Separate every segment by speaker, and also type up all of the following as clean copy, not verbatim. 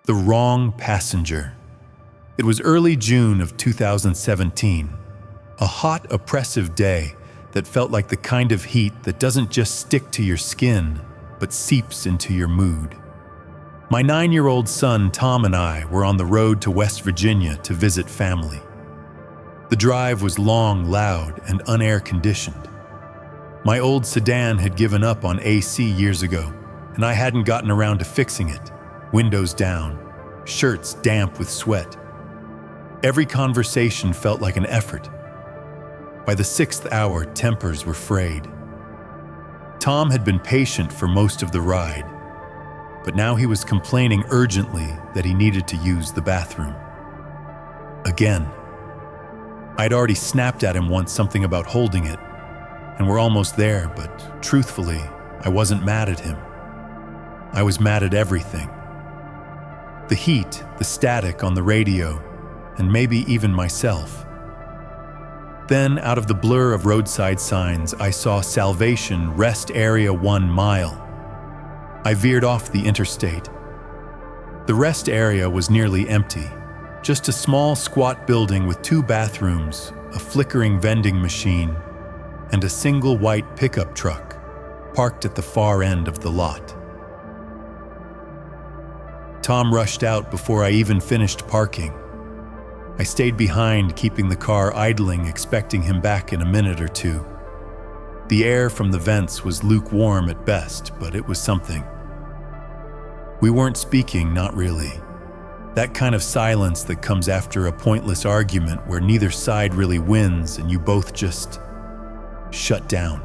Speaker 1: The wrong passenger. It was early June of 2017, a hot, oppressive day that felt like the kind of heat that doesn't just stick to your skin, but seeps into your mood. My 9-year-old son, Tom, and I were on the road to West Virginia to visit family. The drive was long, loud, and unair-conditioned. My old sedan had given up on AC years ago, and I hadn't gotten around to fixing it. Windows down, shirts damp with sweat. Every conversation felt like an effort. By the 6th hour, tempers were frayed. Tom had been patient for most of the ride, but now he was complaining urgently that he needed to use the bathroom. Again. I'd already snapped at him once something about holding it, and we're almost there, but truthfully, I wasn't mad at him. I was mad at everything. The heat, the static on the radio, and maybe even myself. Then, out of the blur of roadside signs, I saw Salvation Rest Area 1 mile. I veered off the interstate. The rest area was nearly empty. Just a small, squat building with 2 bathrooms, a flickering vending machine, and a single white pickup truck parked at the far end of the lot. Tom rushed out before I even finished parking. I stayed behind, keeping the car idling, expecting him back in a minute or two. The air from the vents was lukewarm at best, but it was something. We weren't speaking, not really. That kind of silence that comes after a pointless argument where neither side really wins and you both just shut down.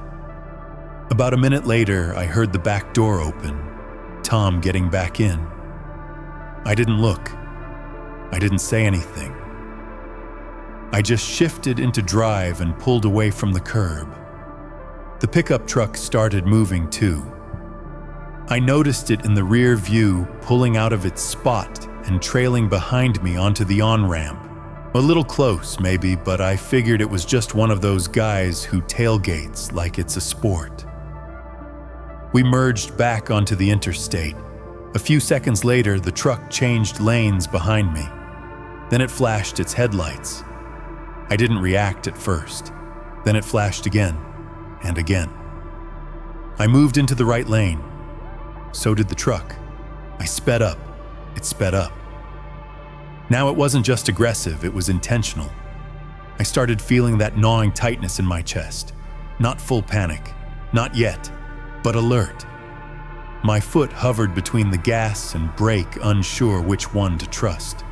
Speaker 1: About a minute later, I heard the back door open, Tom getting back in. I didn't look. I didn't say anything. I just shifted into drive and pulled away from the curb. The pickup truck started moving too. I noticed it in the rear view, pulling out of its spot and trailing behind me onto the on-ramp. A little close, maybe, but I figured it was just one of those guys who tailgates like it's a sport. We merged back onto the interstate. A few seconds later, the truck changed lanes behind me. Then it flashed its headlights. I didn't react at first. Then it flashed again and again. I moved into the right lane. So did the truck. I sped up. It sped up. Now it wasn't just aggressive, it was intentional. I started feeling that gnawing tightness in my chest. Not full panic, not yet, but alert. My foot hovered between the gas and brake, unsure which one to trust.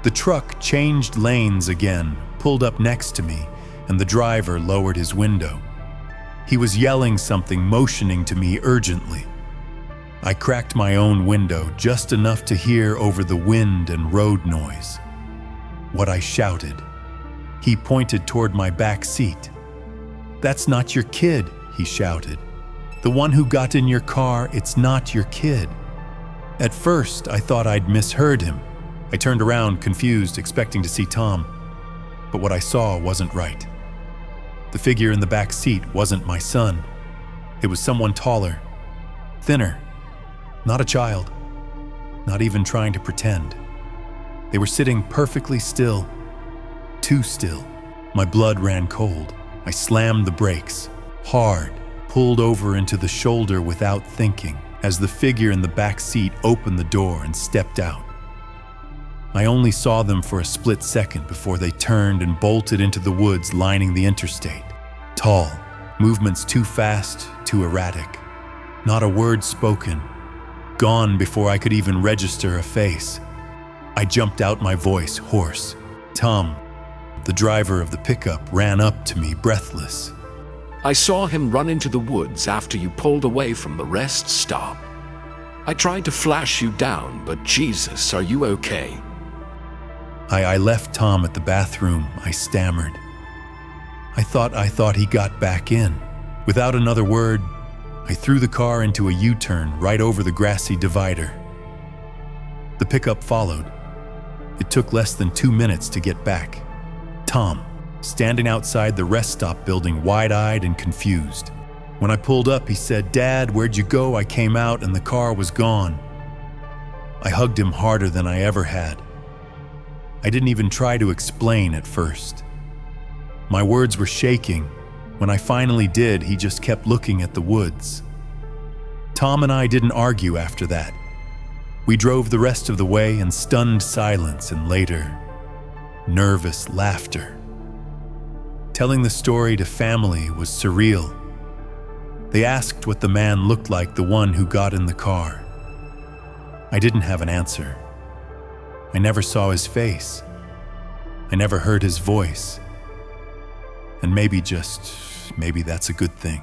Speaker 1: The truck changed lanes again, pulled up next to me, and the driver lowered his window. He was yelling something, motioning to me urgently. I cracked my own window just enough to hear over the wind and road noise. What I shouted. He pointed toward my back seat. "That's not your kid," he shouted. "The one who got in your car, it's not your kid." At first, I thought I'd misheard him. I turned around, confused, expecting to see Tom. But what I saw wasn't right. The figure in the back seat wasn't my son. It was someone taller, thinner, not a child, not even trying to pretend. They were sitting perfectly still, too still. My blood ran cold. I slammed the brakes, hard, pulled over into the shoulder without thinking, as the figure in the back seat opened the door and stepped out. I only saw them for a split second before they turned and bolted into the woods lining the interstate. Tall, movements too fast, too erratic. Not a word spoken. Gone before I could even register a face. I jumped out, my voice hoarse. Tom, the driver of the pickup, ran up to me, breathless.
Speaker 2: "I saw him run into the woods after you pulled away from the rest stop. I tried to flash you down, but Jesus, are you okay?"
Speaker 1: I left Tom at the bathroom, I stammered. I thought he got back in. Without another word, I threw the car into a U-turn right over the grassy divider. The pickup followed. It took less than 2 minutes to get back. Tom, standing outside the rest stop building, wide-eyed and confused. When I pulled up, he said, "Dad, where'd you go? I came out and the car was gone." I hugged him harder than I ever had. I didn't even try to explain at first. My words were shaking. When I finally did, he just kept looking at the woods. Tom and I didn't argue after that. We drove the rest of the way in stunned silence and later, nervous laughter. Telling the story to family was surreal. They asked what the man looked like, the one who got in the car. I didn't have an answer. I never saw his face. I never heard his voice. And maybe that's a good thing.